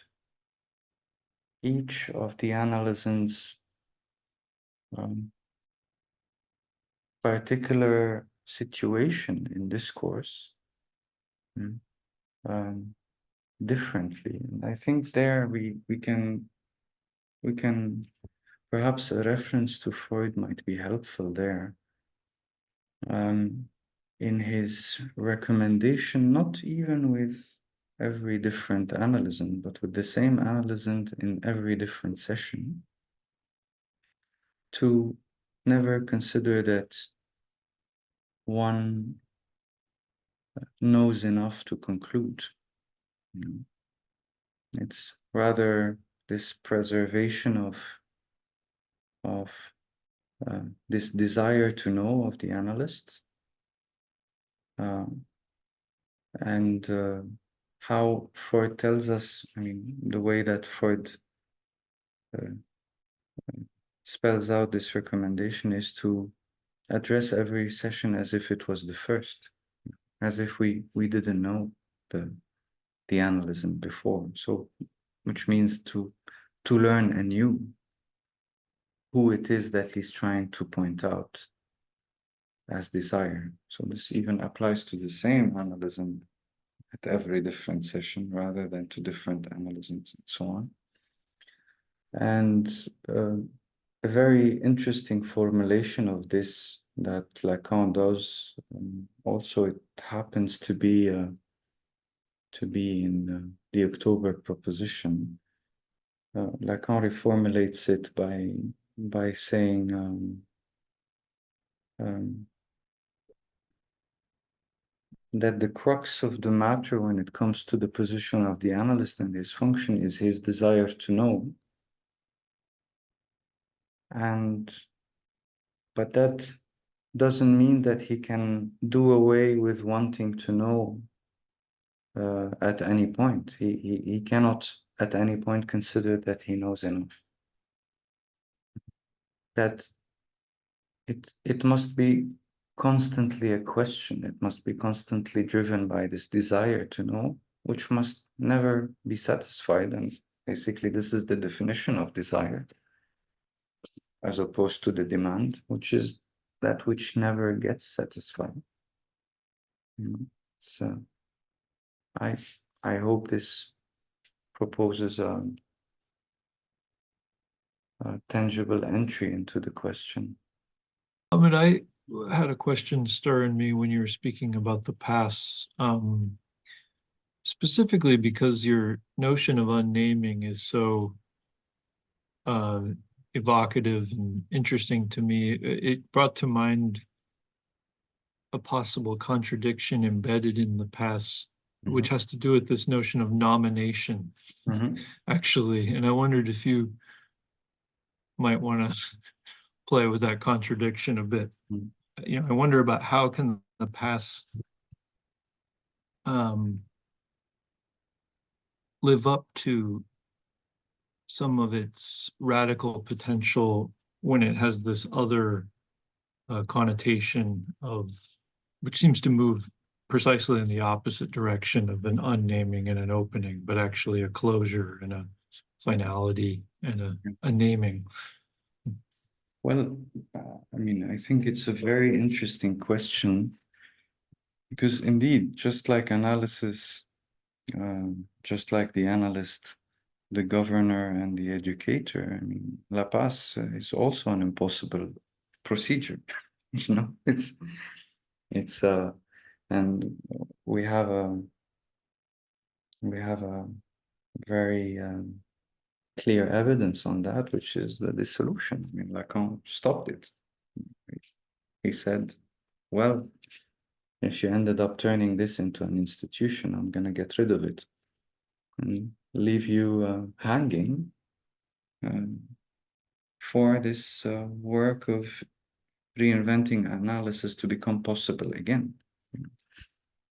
each of the analysand's particular situation in discourse differently. And I think there we can perhaps a reference to Freud might be helpful there. In his recommendation, not even with every different analysand, but with the same analysand in every different session, to never consider that one knows enough to conclude. It's rather this preservation of this desire to know of the analyst, and how Freud tells us, I mean, the way that Freud spells out this recommendation is to address every session as if it was the first, as if we didn't know the analysand before. So, which means to learn anew who it is that he's trying to point out as desire. So this even applies to the same analysand at every different session rather than to different analysands and so on. And a very interesting formulation of this that Lacan does, also it happens to be in the October proposition. Lacan reformulates it by saying that the crux of the matter when it comes to the position of the analyst and his function is his desire to know. But that doesn't mean that he can do away with wanting to know at any point. He cannot at any point consider that he knows enough. That it must be constantly a question. It must be constantly driven by this desire to know, which must never be satisfied. And basically, this is the definition of desire, as opposed to the demand, which is that which never gets satisfied. So I hope this proposes a tangible entry into the question. I mean, I had a question stir in me when you were speaking about the past, specifically because your notion of unnaming is so evocative and interesting to me. It brought to mind a possible contradiction embedded in the past, which has to do with this notion of nomination, actually. And I wondered if you might want to play with that contradiction a bit. You know, I wonder about how can the past live up to some of its radical potential when it has this other connotation of, which seems to move precisely in the opposite direction of an unnaming and an opening, but actually a closure and a finality and a naming. Well, I mean, I think it's a very interesting question, because indeed, just like analysis, just like the analyst, the governor, and the educator, I mean, La Paz is also an impossible procedure. You know, it's and we have a very clear evidence on that, which is the dissolution. I mean, Lacan stopped it. He said, well, if you ended up turning this into an institution, I'm going to get rid of it and leave you hanging for this work of reinventing analysis to become possible again.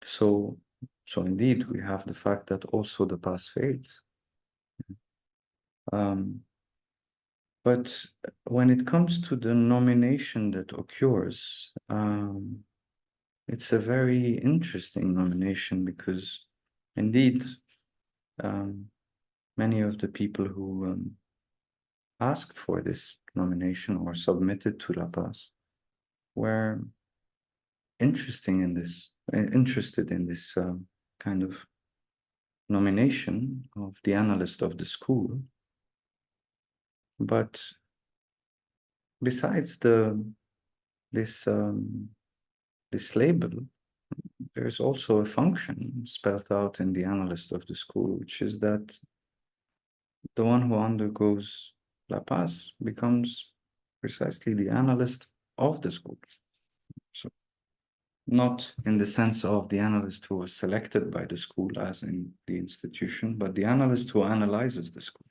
So indeed, we have the fact that also the past fades. But when it comes to the nomination that occurs, it's a very interesting nomination, because indeed, many of the people who asked for this nomination or submitted to La Paz were interested in this kind of nomination of the analyst of the school. But besides this label, there's also a function spelled out in the analyst of the school, which is that the one who undergoes La Paz becomes precisely the analyst of the school. So not in the sense of the analyst who was selected by the school as in the institution, but the analyst who analyzes the school.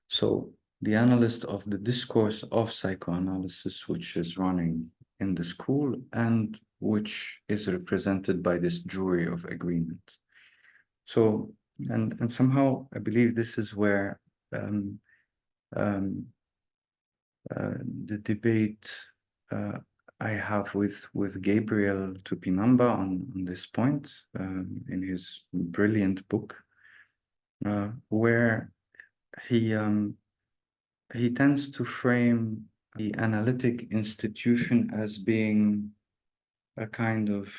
So the analyst of the discourse of psychoanalysis, which is running in the school and which is represented by this jury of agreement. So, and somehow I believe this is where the debate I have with Gabriel Tupinamba on this point in his brilliant book, where he tends to frame the analytic institution as being a kind of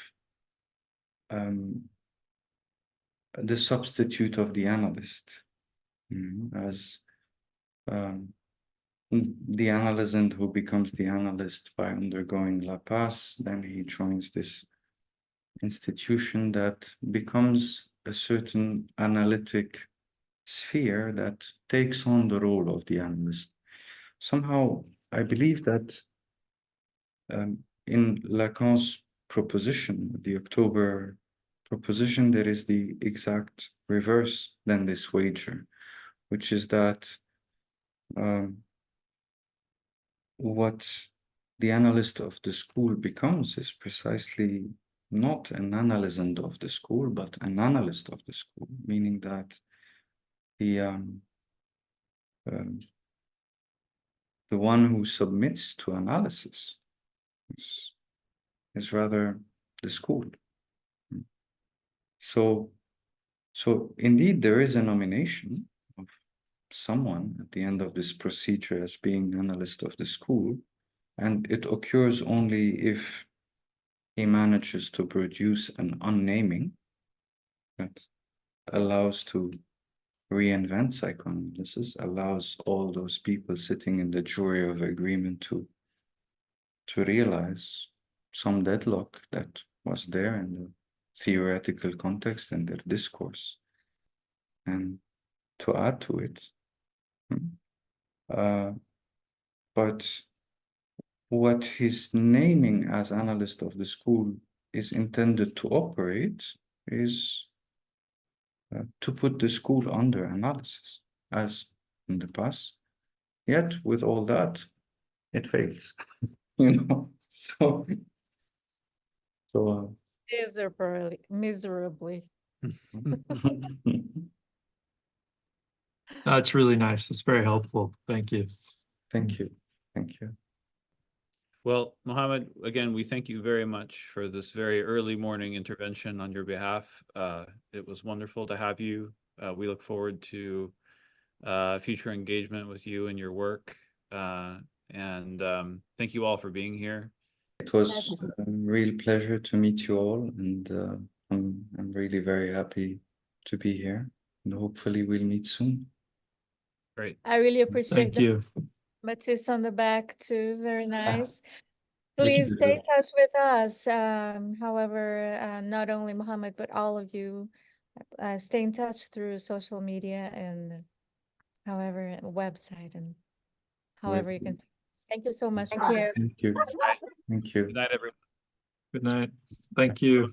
the substitute of the analyst, as the analysand who becomes the analyst by undergoing La Paz, then he joins this institution that becomes a certain analytic sphere that takes on the role of the analyst. Somehow, I believe that in Lacan's proposition, the October proposition, there is the exact reverse than this wager, which is that what the analyst of the school becomes is precisely not an analysand of the school, but an analyst of the school, meaning that the one who submits to analysis is rather the school. So indeed there is a nomination of someone at the end of this procedure as being analyst of the school, and it occurs only if he manages to produce an unnaming that allows to reinvent psychoanalysis, allows all those people sitting in the jury of agreement to realize some deadlock that was there in the theoretical context and their discourse, and to add to it. But what his naming as analyst of the school is intended to operate is to put the school under analysis, as in the past. Yet, with all that, it fails, you know. So Miserably. That's really nice. That's very helpful. Thank you. Thank you. Thank you. Well, Mohamed, again, we thank you very much for this very early morning intervention on your behalf. It was wonderful to have you. We look forward to future engagement with you and your work. And thank you all for being here. It was a real pleasure to meet you all, and I'm really very happy to be here, and hopefully we'll meet soon. Great. I really appreciate Thank you. Matisse on the back too. Very nice. Thank Please you. stay in touch with us. However, not only Mohamed, but all of you stay in touch through social media and however, website and however you can. Thank you so much for here. Thank you. Thank you. Good night, everyone. Good night. Thank you.